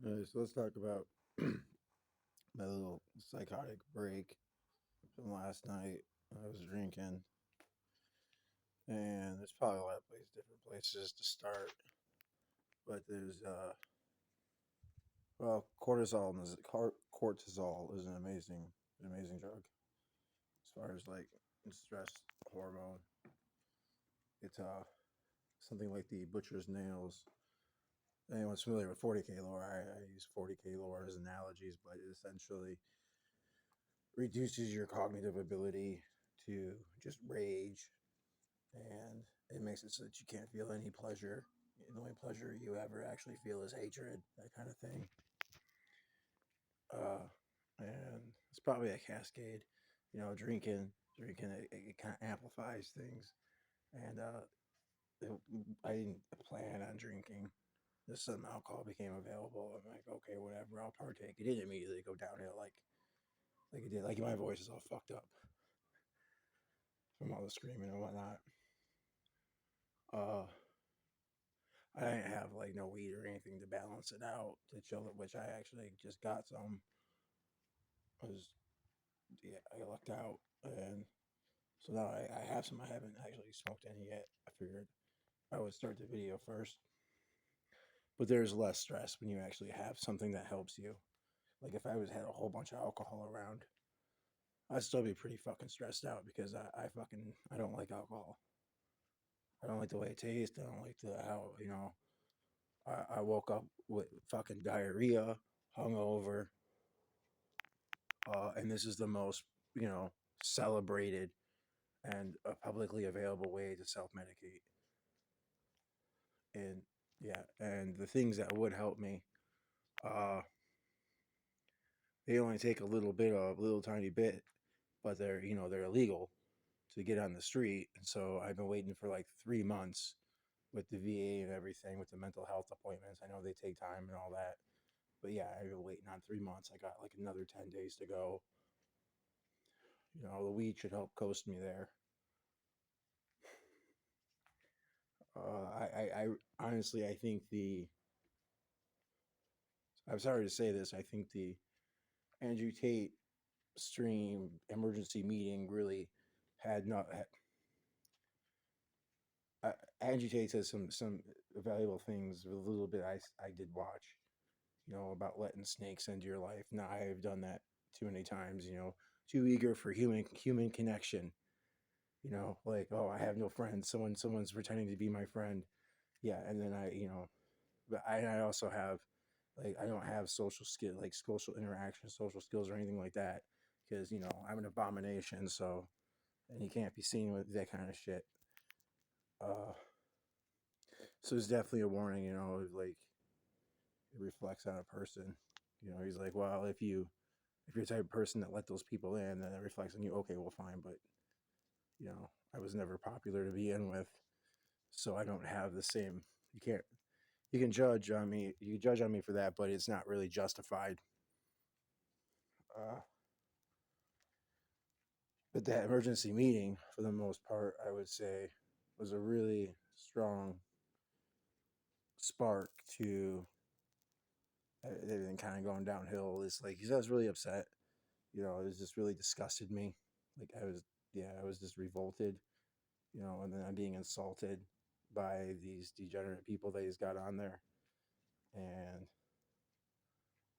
So let's talk about my little psychotic break from last night. I was drinking, and there's probably a lot of different places to start. But there's cortisol is an amazing drug as far as like stress hormone. It's something like the butcher's nails. Anyone's familiar with 40K lore? I use 40K lore as analogies, but it essentially reduces your cognitive ability to just rage, and it makes it so that you can't feel any pleasure. The only pleasure you ever actually feel is hatred, that kind of thing. Uh, and it's probably a cascade. Drinking, it kind of amplifies things. And it, I didn't plan on drinking. Just some alcohol became available. I'm like, okay, whatever, I'll partake. It didn't immediately go downhill like it did. Like my voice is all fucked up from all the screaming and whatnot. Uh, I didn't have like no weed or anything to balance it out to chill it, which I actually just got some. Was Yeah, I lucked out, and so now I have some. I haven't actually smoked any yet. I figured I would start the video first, but there's less stress when you actually have something that helps you. Like if I was had a whole bunch of alcohol around, I'd still be pretty fucking stressed out because I don't like alcohol. I don't like the way it tastes. I don't like the how I woke up with fucking diarrhea, hungover, and this is the most you know celebrated and a publicly available way to self medicate. And yeah, and the things that would help me, uh, they only take a little tiny bit, but they're illegal to get on the street. And so I've been waiting for like 3 months with the VA and everything with the mental health appointments. I know they take time and all that, but yeah, I've been waiting on 3 months. I got like another 10 days to go. The weed should help coast me there. I honestly, I think I'm sorry to say this, I think the Andrew Tate stream emergency meeting really had not. Andrew Tate says some valuable things. A little bit I did watch, about letting snakes into your life. Now I have done that too many times. Too eager for human connection. Like, oh, I have no friends. Someone's pretending to be my friend. Yeah, and then but I also have, like, I don't have social skill, like social interaction, social skills, or anything like that, because I'm an abomination. So, and you can't be seen with that kind of shit. Uh, so it's definitely a warning. Like it reflects on a person. He's like, well, if you're the type of person that let those people in, then it reflects on you. Okay, well, fine, but I was never popular to begin with, so I don't have the same. You can't. You can judge on me. You can judge on me for that, but it's not really justified. Uh, but that emergency meeting, for the most part, I would say, was a really strong spark to everything kind of going downhill. It's like I was really upset. It was just really disgusted me. Like I was just revolted. And then I'm being insulted by these degenerate people that he's got on there. And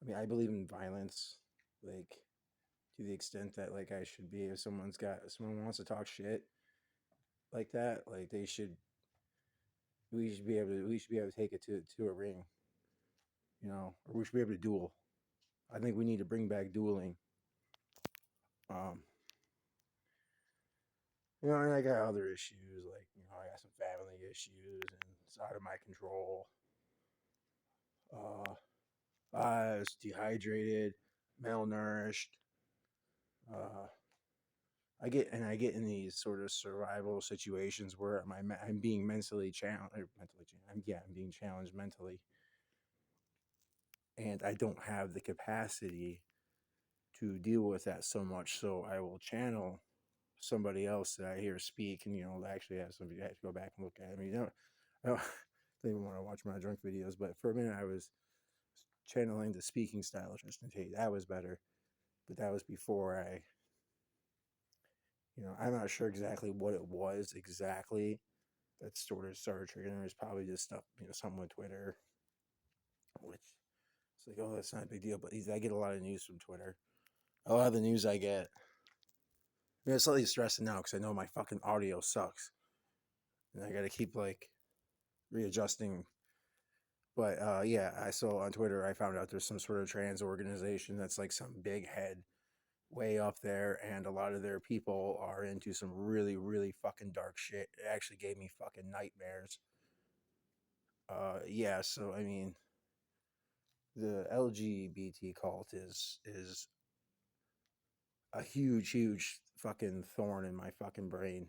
I mean, I believe in violence, like to the extent that like I should be. If someone wants to talk shit like that, like we should be able to take it to a ring, or we should be able to duel. I think we need to bring back dueling. Um, and I got other issues, like I got some family issues, and it's out of my control. Uh, I was dehydrated, malnourished. Uh, I get in these sort of survival situations where I'm being mentally challenged, I'm being challenged mentally, and I don't have the capacity to deal with that so much. So I will channel somebody else that I hear speak, and actually have somebody I have to go back and look at. I mean, I don't even want to watch my drunk videos, but for a minute I was channeling the speaking style of Tristan Tate. That was better, but that was before I, I'm not sure exactly what it was exactly that sort of started triggering. It was probably just stuff, something with Twitter, which it's like, oh, that's not a big deal. But I get a lot of news from Twitter. A lot of the news I get, it's slightly stressing now because I know my fucking audio sucks, and I got to keep like readjusting. But yeah, I saw on Twitter, I found out there's some sort of trans organization that's like some big head way up there, and a lot of their people are into some really, really fucking dark shit. It actually gave me fucking nightmares. Yeah, so I mean, the LGBT cult is a huge, huge fucking thorn in my fucking brain,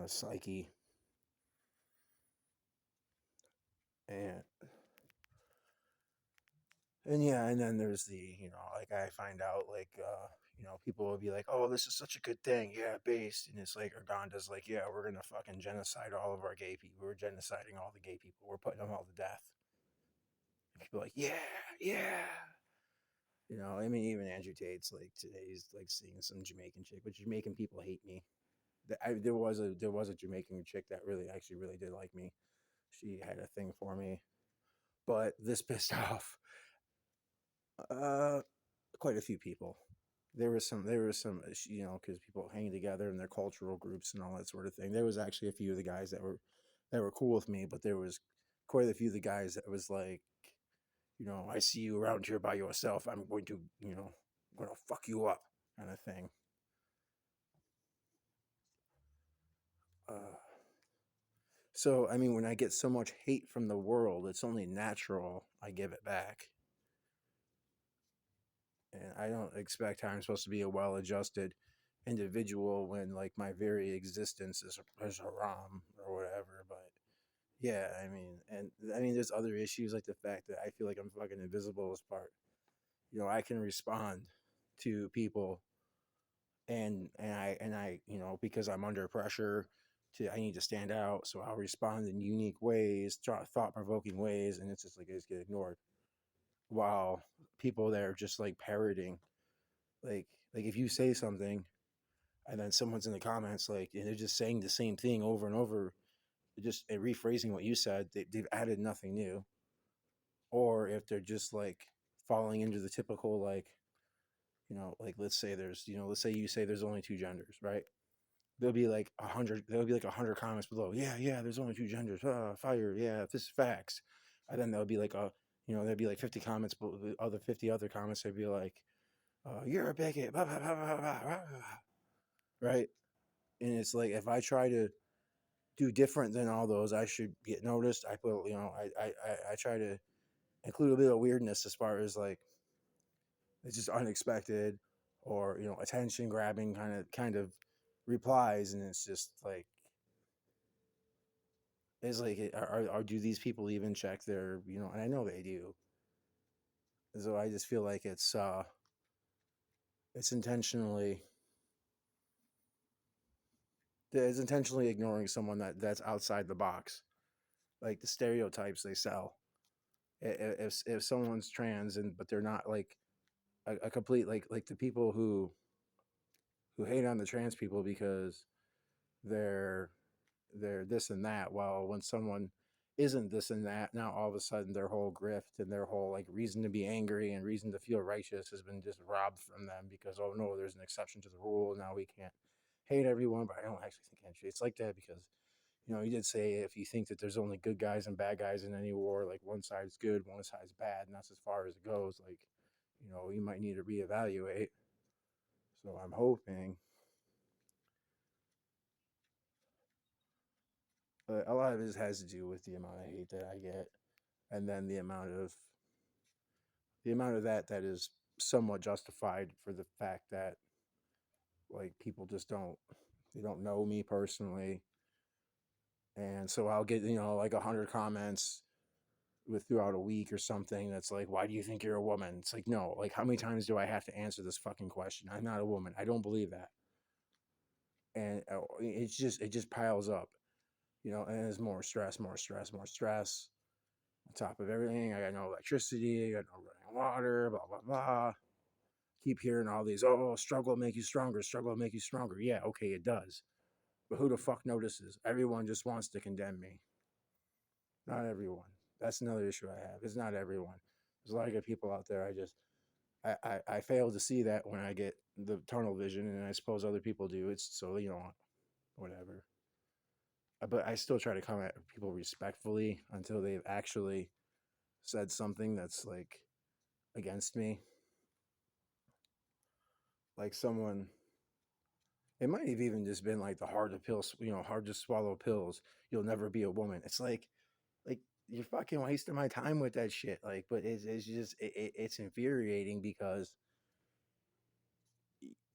psyche, and yeah, and then there's the, like I find out like, people will be like, oh, this is such a good thing, yeah, based, and it's like Uganda's like, yeah, we're gonna fucking genocide all of our gay people, we're genociding all the gay people, we're putting them all to death. And people are like, yeah, yeah. I mean, even Andrew Tate's like today he's like seeing some Jamaican chick, but Jamaican people hate me. There was a Jamaican chick that really did like me. She had a thing for me, but this pissed off uh quite a few people. There was some because people hang together in their cultural groups and all that sort of thing. There was actually a few of the guys that were cool with me, but there was quite a few of the guys that was like, I see you around here by yourself, I'm going to, I'm gonna fuck you up, kind of thing. uh so I mean, when I get so much hate from the world, it's only natural I give it back. And I don't expect how I'm supposed to be a well-adjusted individual when like my very existence is haram or whatever. But yeah, I mean, and I mean, there's other issues like the fact that I feel like I'm fucking invisible as part. I can respond to people, and I because I'm under pressure to I need to stand out, so I'll respond in unique ways, thought provoking ways, and it's just like I just get ignored. While people that are just like parroting, like if you say something and then someone's in the comments like and they're just saying the same thing over and over, just rephrasing what you said, they've added nothing new. Or if they're just like falling into the typical like, like let's say you say there's only two genders, right? There'll be like 100 comments below, yeah, yeah, there's only two genders, fire, yeah, this is facts. And then there'll be like there'd be like 50 comments, but the other 50 other comments, they'd be like, you're a bigot, blah, blah, blah, blah, blah, blah, right? And it's like if I try to do different than all those, I should get noticed. I put, I try to include a bit of weirdness as far as like it's just unexpected or attention grabbing kind of replies, and it's like are do these people even check their and I know they do. So I just feel like it's intentionally ignoring someone that's outside the box, like the stereotypes they sell. If someone's trans and but they're not like a complete like the people who hate on the trans people because they're this and that, while when someone isn't this and that, now all of a sudden their whole grift and their whole like reason to be angry and reason to feel righteous has been just robbed from them because, oh no, there's an exception to the rule, now we can't hate everyone. But I don't actually think actually it's like that because you did say if you think that there's only good guys and bad guys in any war, like one side's good, one side's bad, and that's as far as it goes. Like, you might need to reevaluate. So I'm hoping, but a lot of it has to do with the amount of hate that I get, and then the amount of that is somewhat justified for the fact that like people just don't know me personally, and so I'll get like 100 comments with throughout a week or something that's like, why do you think you're a woman? It's like, no, like how many times do I have to answer this fucking question? I'm not a woman, I don't believe that. And it just piles up, and it's more stress, more stress, more stress, top of everything. I got no electricity. I got no running water. Blah blah blah. Keep hearing all these. Oh, struggle will make you stronger. Struggle will make you stronger. Yeah, okay, it does. But who the fuck notices? Everyone just wants to condemn me. Not everyone. That's another issue I have. It's not everyone. There's a lot of good people out there. I fail to see that when I get the tunnel vision, and I suppose other people do. It's so, whatever. But I still try to come at people respectfully until they've actually said something that's like against me. Like someone, it might have even just been like the hard to swallow pills. You'll never be a woman. It's like you're fucking wasting my time with that shit. Like, but it's just it's infuriating because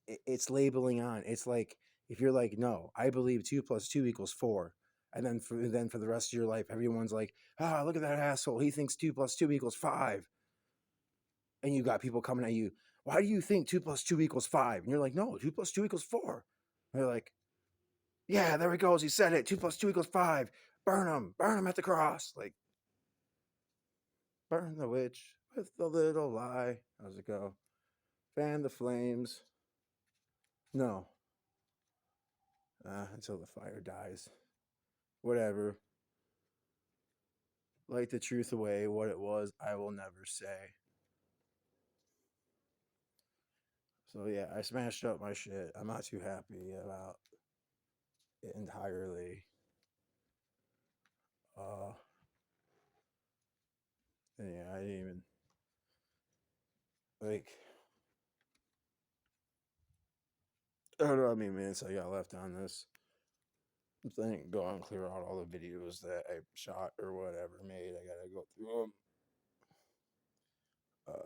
it's labeling on. It's like if you're like, no, I believe 2 + 2 = 4, and then for the rest of your life, everyone's like, look at that asshole. He thinks 2 + 2 = 5, and you got people coming at you. Why do you think 2 + 2 = 5? And you're like, no, 2 + 2 = 4. And they're like, yeah, there he goes. He said it. 2 + 2 = 5. Burn him at the cross. Like, burn the witch with the little lie. How's it go? Fan the flames. No. Until the fire dies. Whatever. Light the truth away. What it was, I will never say. So yeah, I smashed up my shit. I'm not too happy about it entirely. And yeah, I didn't even like. I don't know how many minutes I got left on this thing. Go and clear out all the videos that I shot or whatever made. I gotta go through them.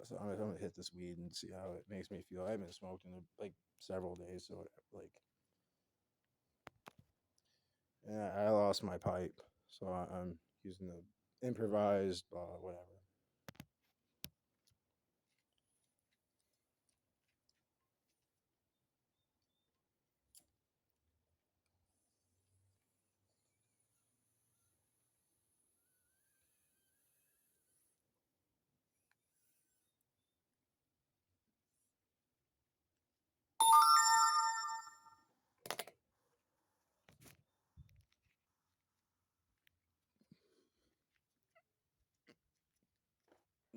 So I'm gonna hit this weed and see how it makes me feel. I haven't smoked in like several days, so like, yeah, I lost my pipe, so I'm using the improvised whatever.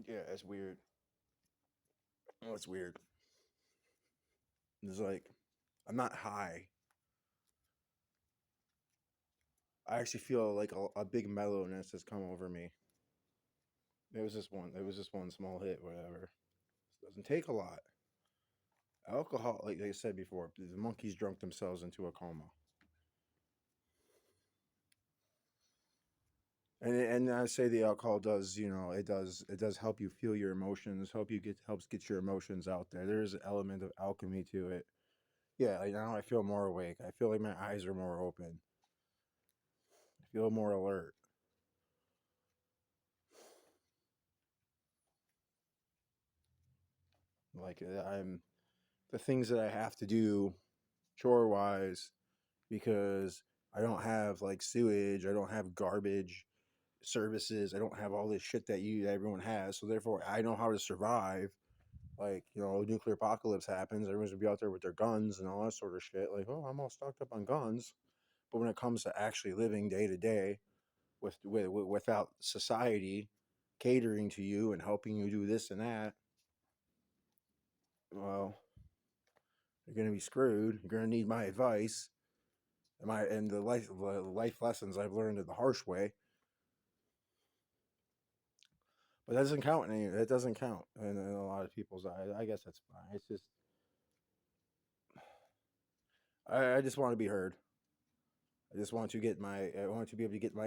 Yeah, it's weird. Oh, it's weird. It's like I'm not high. I actually feel like a big mellowness has come over me. It was just one. It was just one small hit, whatever. It doesn't take a lot. Alcohol, like I said before, the monkeys drunk themselves into a coma. And I say the alcohol does, it does help you feel your emotions, helps get your emotions out there. There's an element of alchemy to it. Yeah, like now I feel more awake. I feel like my eyes are more open. I feel more alert. Like I'm the things that I have to do chore wise because I don't have like sewage, I don't have garbage services, I don't have all this shit that everyone has. So therefore, I know how to survive. Like, nuclear apocalypse happens, everyone's gonna be out there with their guns and all that sort of shit. Like, oh, I'm all stocked up on guns. But when it comes to actually living day to day without society catering to you and helping you do this and that, well, you're gonna be screwed. You're gonna need my advice and the life lessons I've learned in the harsh way. But that doesn't count. That doesn't count in a lot of people's eyes. I guess that's fine. It's just I just want to be heard. I want to be able to get my